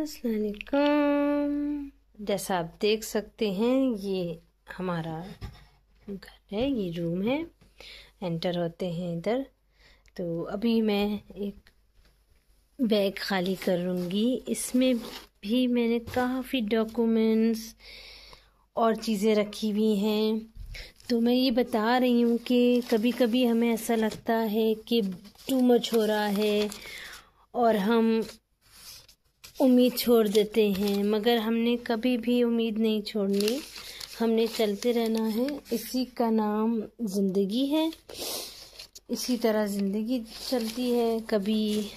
अस्सलाम वालेकुम। जैसा आप देख सकते हैं ये हमारा घर है, ये रूम है। एंटर होते हैं इधर। तो अभी मैं एक बैग खाली करूँगी। इसमें भी मैंने काफ़ी डॉक्यूमेंट्स और चीज़ें रखी हुई हैं। तो मैं ये बता रही हूँ कि कभी कभी हमें ऐसा लगता है कि टू मच हो रहा है और हम उम्मीद छोड़ देते हैं, मगर हमने कभी भी उम्मीद नहीं छोड़नी, हमने चलते रहना है। इसी का नाम ज़िंदगी है। इसी तरह ज़िंदगी चलती है। कभी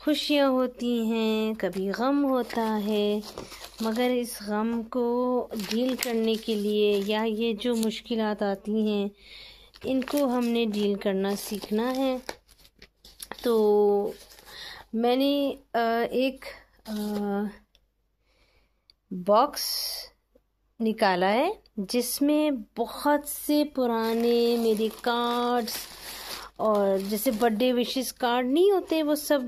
खुशियाँ होती हैं, कभी गम होता है, मगर इस गम को डील करने के लिए या ये जो मुश्किलात आती हैं इनको हमने डील करना सीखना है। तो मैंने एक बॉक्स निकाला है जिसमें बहुत से पुराने मेरे कार्ड्स और जैसे बर्थडे विशेस कार्ड नहीं होते, वो सब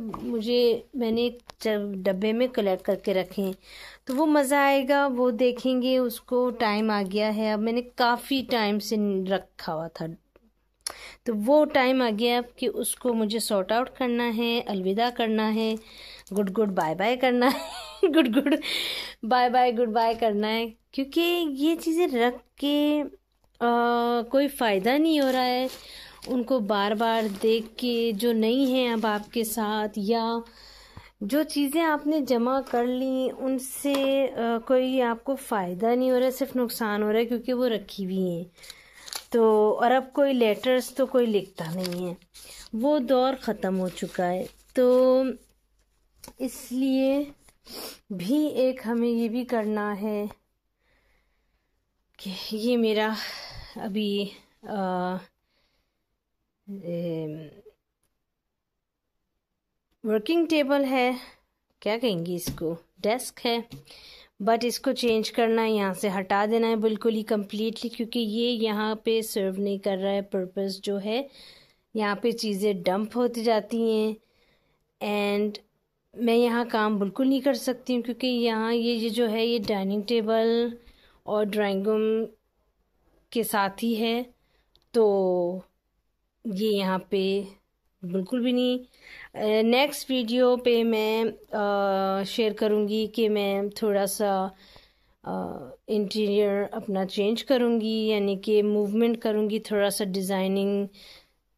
मैंने डब्बे में कलेक्ट करके रखे हैं। तो वो मज़ा आएगा, वो देखेंगे। उसको टाइम आ गया है, अब मैंने काफ़ी टाइम से रखा हुआ था, तो वो टाइम आ गया अब कि उसको मुझे सॉर्ट आउट करना है, अलविदा करना है, गुड गुड बाय बाय करना है good good bye bye good bye करना है। क्योंकि ये चीज़ें रख के कोई फ़ायदा नहीं हो रहा है। उनको बार बार देख के जो नहीं है अब आपके साथ, या जो चीज़ें आपने जमा कर ली उनसे कोई आपको फ़ायदा नहीं हो रहा है, सिर्फ नुकसान हो रहा है क्योंकि वो रखी हुई हैं। तो और अब कोई लेटर्स तो कोई लिखता नहीं है, वो दौर ख़त्म हो चुका है। तो इसलिए भी एक हमें ये भी करना है कि ये मेरा अभी वर्किंग टेबल है, क्या कहेंगे इसको, डेस्क है, बट इसको चेंज करना है, यहाँ से हटा देना है बिल्कुल ही कम्प्लीटली, क्योंकि ये यहाँ पे सर्व नहीं कर रहा है पर्पस जो है। यहाँ पे चीज़ें डंप होती जाती हैं एंड मैं यहाँ काम बिल्कुल नहीं कर सकती हूँ, क्योंकि यहाँ ये जो है ये डाइनिंग टेबल और ड्राइंग रूम के साथ ही है। तो ये यहाँ पे बिल्कुल भी नहीं। नेक्स्ट वीडियो पे मैं शेयर करूँगी कि मैं थोड़ा सा इंटीरियर अपना चेंज करूँगी, यानी कि मूवमेंट करूँगी, थोड़ा सा डिज़ाइनिंग।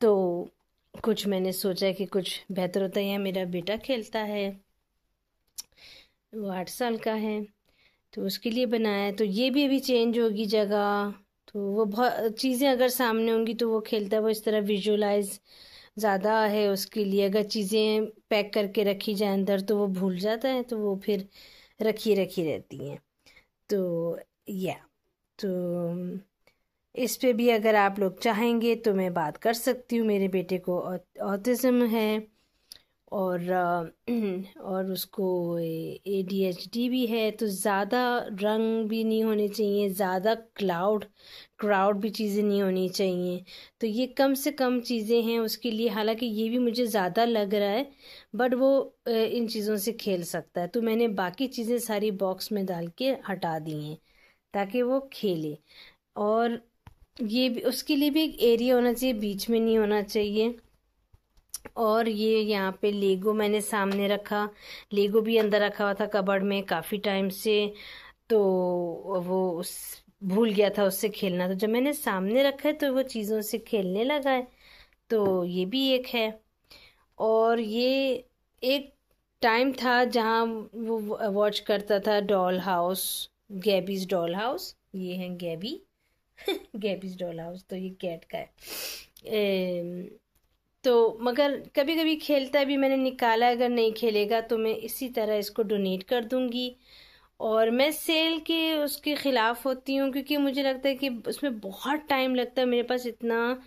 तो कुछ मैंने सोचा कि कुछ बेहतर होता है। यहाँ मेरा बेटा खेलता है, वो 8 साल का है, तो उसके लिए बनाया है। तो ये भी अभी चेंज होगी जगह। तो वो बहुत चीज़ें अगर सामने होंगी तो वो खेलता है, वो इस तरह विजुलाइज ज़्यादा है उसके लिए। अगर चीज़ें पैक करके रखी जाए अंदर तो वो भूल जाता है, तो वो फिर रखी रहती हैं। तो तो इस पे भी अगर आप लोग चाहेंगे तो मैं बात कर सकती हूँ। मेरे बेटे को ऑटिज़म है और उसको ADHD भी है। तो ज़्यादा रंग भी नहीं होने चाहिए, ज़्यादा क्राउड भी चीज़ें नहीं होनी चाहिए। तो ये कम से कम चीज़ें हैं उसके लिए। हालांकि ये भी मुझे ज़्यादा लग रहा है, बट वो इन चीज़ों से खेल सकता है। तो मैंने बाकी चीज़ें सारी बॉक्स में डाल के हटा दी हैं ताकि वो खेले। और ये भी उसके लिए भी एक एरिया होना चाहिए, बीच में नहीं होना चाहिए। और ये यहाँ पे लेगो मैंने सामने रखा, लेगो भी अंदर रखा हुआ था कबर्ड में काफ़ी टाइम से, तो वो भूल गया था उससे खेलना। तो जब मैंने सामने रखा है तो वो चीज़ों से खेलने लगा है। तो ये भी एक है। और ये एक टाइम था जहाँ वो वॉच करता था डॉल हाउस, गैबीज डॉल हाउस। ये है गैबी गैबीज डॉल हाउस, तो ये कैट का है। तो मगर कभी कभी खेलता है भी, मैंने निकाला। अगर नहीं खेलेगा तो मैं इसी तरह इसको डोनेट कर दूंगी। और मैं सेल के उसके ख़िलाफ़ होती हूँ, क्योंकि मुझे लगता है कि उसमें बहुत टाइम लगता है। मेरे पास इतना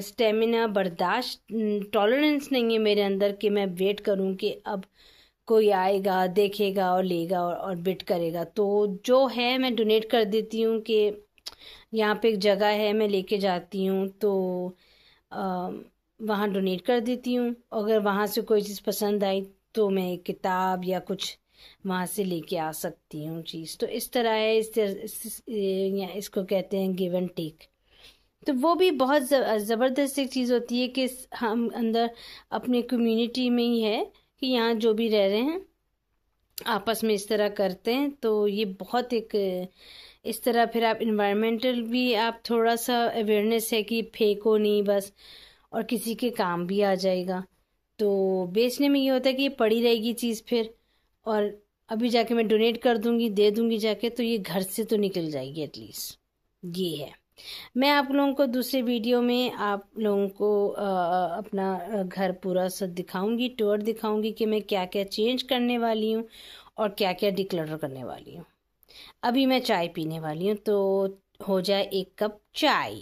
स्टेमिना, बर्दाश्त, टॉलरेंस नहीं है मेरे अंदर कि मैं वेट करूँ कि अब कोई आएगा, देखेगा और लेगा और बिड करेगा। तो जो है मैं डोनेट कर देती हूँ कि यहाँ पे एक जगह है, मैं लेके जाती हूँ, तो वहाँ डोनेट कर देती हूँ। अगर वहाँ से कोई चीज़ पसंद आई तो मैं एक किताब या कुछ वहाँ से लेके आ सकती हूँ चीज़। तो इस तरह है, या इसको कहते हैं गिव एंड टेक। तो वो भी बहुत ज़बरदस्त एक चीज़ होती है कि हम अंदर अपने कम्युनिटी में ही है कि यहाँ जो भी रह रहे हैं आपस में इस तरह करते हैं। तो ये बहुत एक इस तरह फिर आप इन्वायरमेंटल भी आप थोड़ा सा अवेयरनेस है कि फेंको नहीं बस, और किसी के काम भी आ जाएगा। तो बेचने में ये होता है कि ये पड़ी रहेगी चीज़ फिर, और अभी जाके मैं डोनेट कर दूंगी, दे दूंगी जाके, तो ये घर से तो निकल जाएगी एटलीस्ट। ये है। मैं आप लोगों को दूसरे वीडियो में आप लोगों को अपना घर पूरा सा दिखाऊंगी, टूर दिखाऊंगी कि मैं क्या क्या चेंज करने वाली हूँ और क्या क्या डिक्लटर करने वाली हूँ। अभी मैं चाय पीने वाली हूँ, तो हो जाए एक कप चाय।